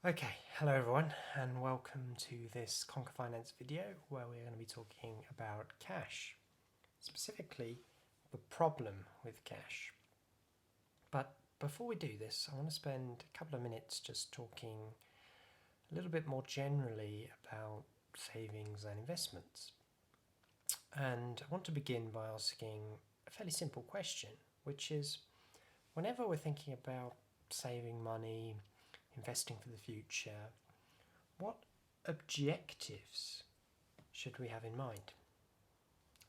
Okay, hello everyone and welcome to this Conquer Finance video where we're going to be talking about cash, specifically the problem with cash. But before we do this, I want to spend a couple of minutes just talking a little bit more generally about savings and investments. And I want to begin by asking a fairly simple question, which is whenever we're thinking about saving money, investing for the future, what objectives should we have in mind?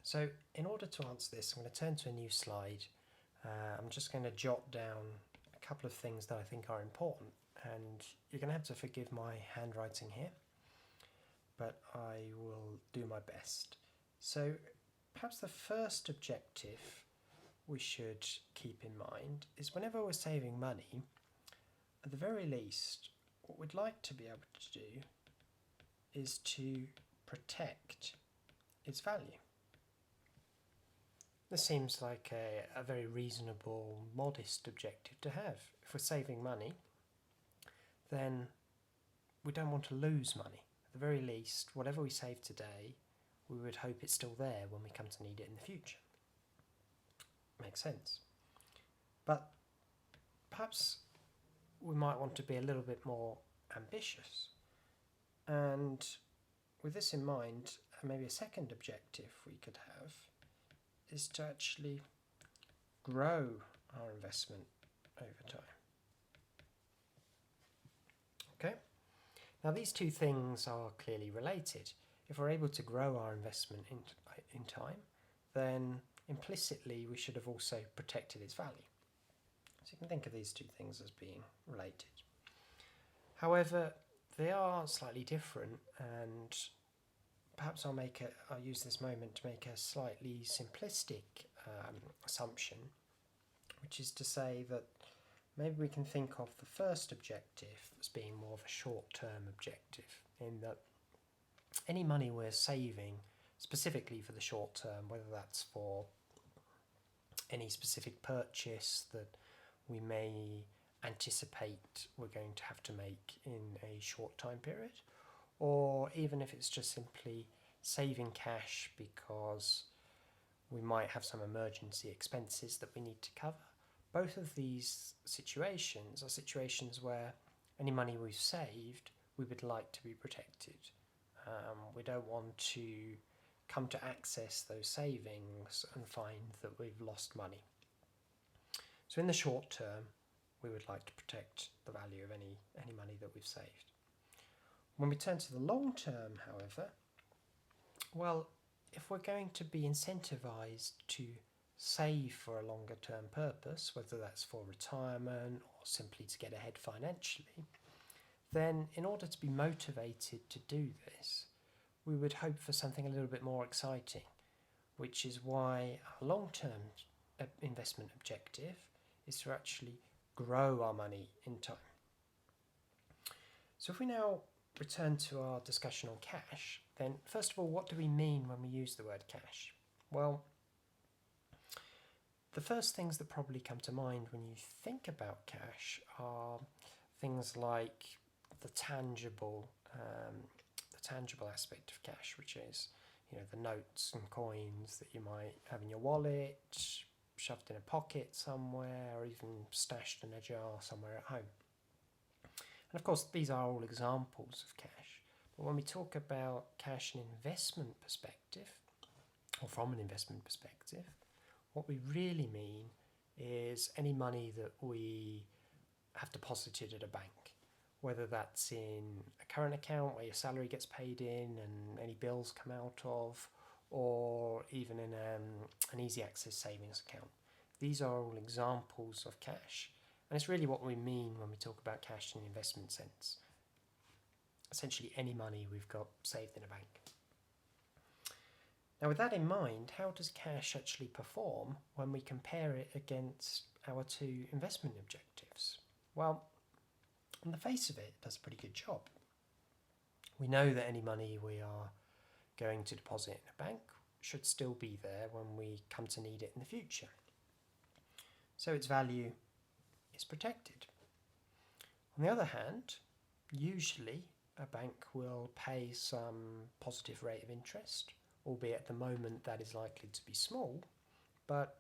So in order to answer this, I'm going to turn to a new slide. I'm just going to jot down a couple of things that I think are important, and you're going to have to forgive my handwriting here, but I will do my best. So perhaps the first objective we should keep in mind is whenever we're saving money, at the very least, what we'd like to be able to do is to protect its value. This seems like a very reasonable, modest objective to have. If we're saving money, then we don't want to lose money. At the very least, whatever we save today, we would hope it's still there when we come to need it in the future. Makes sense. But perhaps we might want to be a little bit more ambitious. And with this in mind, maybe a second objective we could have is to actually grow our investment over time. Okay? Now these two things are clearly related. If we're able to grow our investment in time, then implicitly we should have also protected its value. So you can think of these two things as being related. However, they are slightly different, and perhaps I'll use this moment to make a slightly simplistic assumption, which is to say that maybe we can think of the first objective as being more of a short-term objective, in that any money we're saving specifically for the short term, whether that's for any specific purchase that we may anticipate we're going to have to make in a short time period, or even if it's just simply saving cash because we might have some emergency expenses that we need to cover. Both of these situations are situations where any money we've saved we would like to be protected. We don't want to come to access those savings and find that we've lost money. So in the short term, we would like to protect the value of any money that we've saved. When we turn to the long term, however, well, if we're going to be incentivized to save for a longer term purpose, whether that's for retirement or simply to get ahead financially, then in order to be motivated to do this, we would hope for something a little bit more exciting, which is why our long-term investment objective is to actually grow our money in time. So if we now return to our discussion on cash, then first of all, what do we mean when we use the word cash? Well, the first things that probably come to mind when you think about cash are things like the tangible aspect of cash, which is, the notes and coins that you might have in your wallet, shoved in a pocket somewhere, or even stashed in a jar somewhere at home. And of course, these are all examples of cash. But when we talk about cash in an investment perspective, or from an investment perspective, what we really mean is any money that we have deposited at a bank, whether that's in a current account where your salary gets paid in and any bills come out of, or even in an easy access savings account. These are all examples of cash, and it's really what we mean when we talk about cash in the investment sense. Essentially any money we've got saved in a bank. Now with that in mind, how does cash actually perform when we compare it against our two investment objectives? Well, on the face of it, it does a pretty good job. We know that any money we are going to deposit in a bank should still be there when we come to need it in the future. So its value is protected. On the other hand, Usually a bank will pay some positive rate of interest, albeit at the moment that is likely to be small, but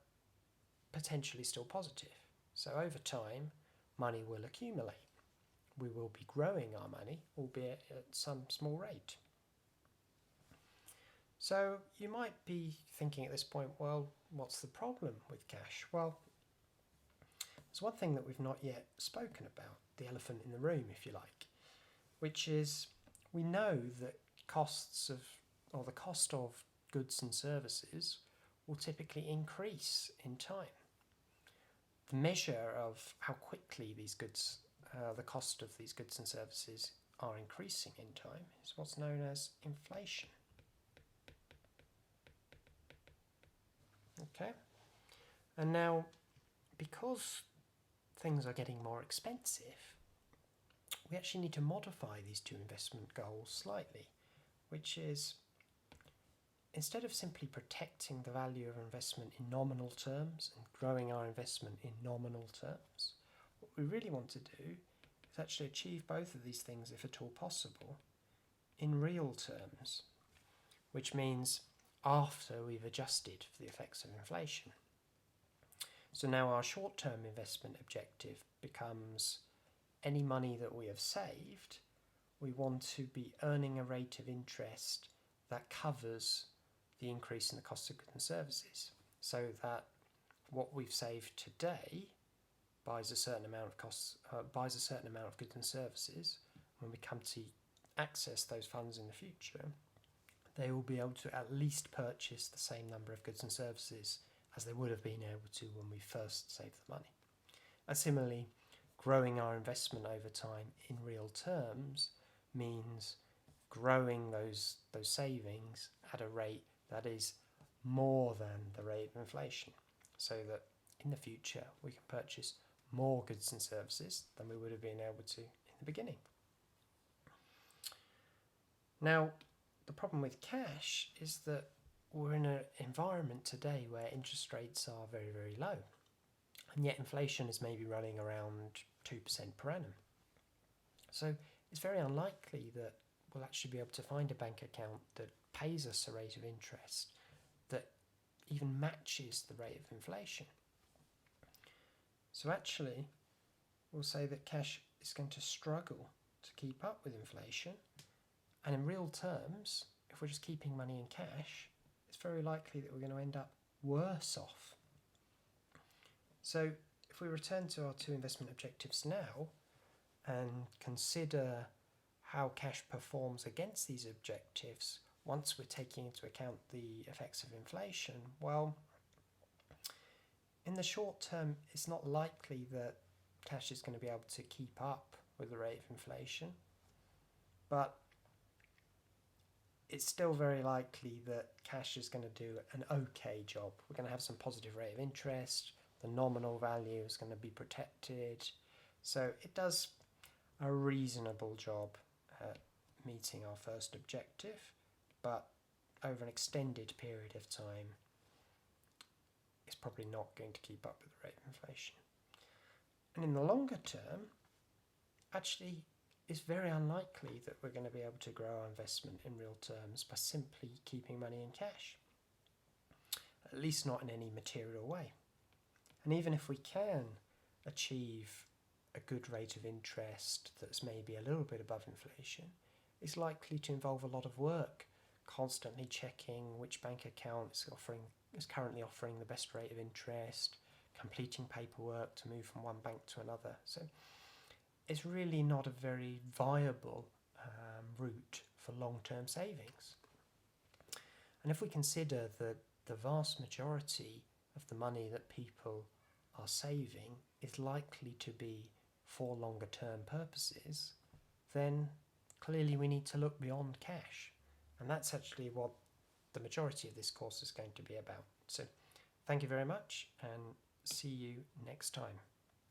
potentially still positive. So over time, money will accumulate. We will be growing our money, albeit at some small rate. So you might be thinking at this point, well, what's the problem with cash? Well, there's one thing that we've not yet spoken about, the elephant in the room, if you like, which is we know that the cost of goods and services will typically increase in time. The measure of how quickly these goods, the cost of these goods and services are increasing in time is what's known as inflation. Okay, and now because things are getting more expensive, we actually need to modify these two investment goals slightly, which is instead of simply protecting the value of our investment in nominal terms and growing our investment in nominal terms, what we really want to do is actually achieve both of these things, if at all possible, in real terms, which means after we've adjusted for the effects of inflation. So now our short-term investment objective becomes any money that we have saved, we want to be earning a rate of interest that covers the increase in the cost of goods and services, so that what we've saved today buys a certain amount of goods and services. When we come to access those funds in the future, they will be able to at least purchase the same number of goods and services as they would have been able to when we first saved the money. And similarly, growing our investment over time in real terms means growing those savings at a rate that is more than the rate of inflation, so that in the future we can purchase more goods and services than we would have been able to in the beginning. Now, the problem with cash is that we're in an environment today where interest rates are very, very low, and yet inflation is maybe running around 2% per annum. So it's very unlikely that we'll actually be able to find a bank account that pays us a rate of interest that even matches the rate of inflation. So actually, we'll say that cash is going to struggle to keep up with inflation, and in real terms, if we're just keeping money in cash, it's very likely that we're going to end up worse off. So if we return to our two investment objectives now and consider how cash performs against these objectives once we're taking into account the effects of inflation, well, in the short term, it's not likely that cash is going to be able to keep up with the rate of inflation, but it's still very likely that cash is going to do an okay job. We're going to have some positive rate of interest, the nominal value is going to be protected, so it does a reasonable job at meeting our first objective, but over an extended period of time, it's probably not going to keep up with the rate of inflation. And in the longer term, actually, it's very unlikely that we're going to be able to grow our investment in real terms by simply keeping money in cash, at least not in any material way. And even if we can achieve a good rate of interest that's maybe a little bit above inflation, it's likely to involve a lot of work, constantly checking which bank account is currently offering the best rate of interest, completing paperwork to move from one bank to another. So it's really not a very viable route for long-term savings. And if we consider that the vast majority of the money that people are saving is likely to be for longer-term purposes, then clearly we need to look beyond cash. And that's actually what the majority of this course is going to be about. So thank you very much, and see you next time.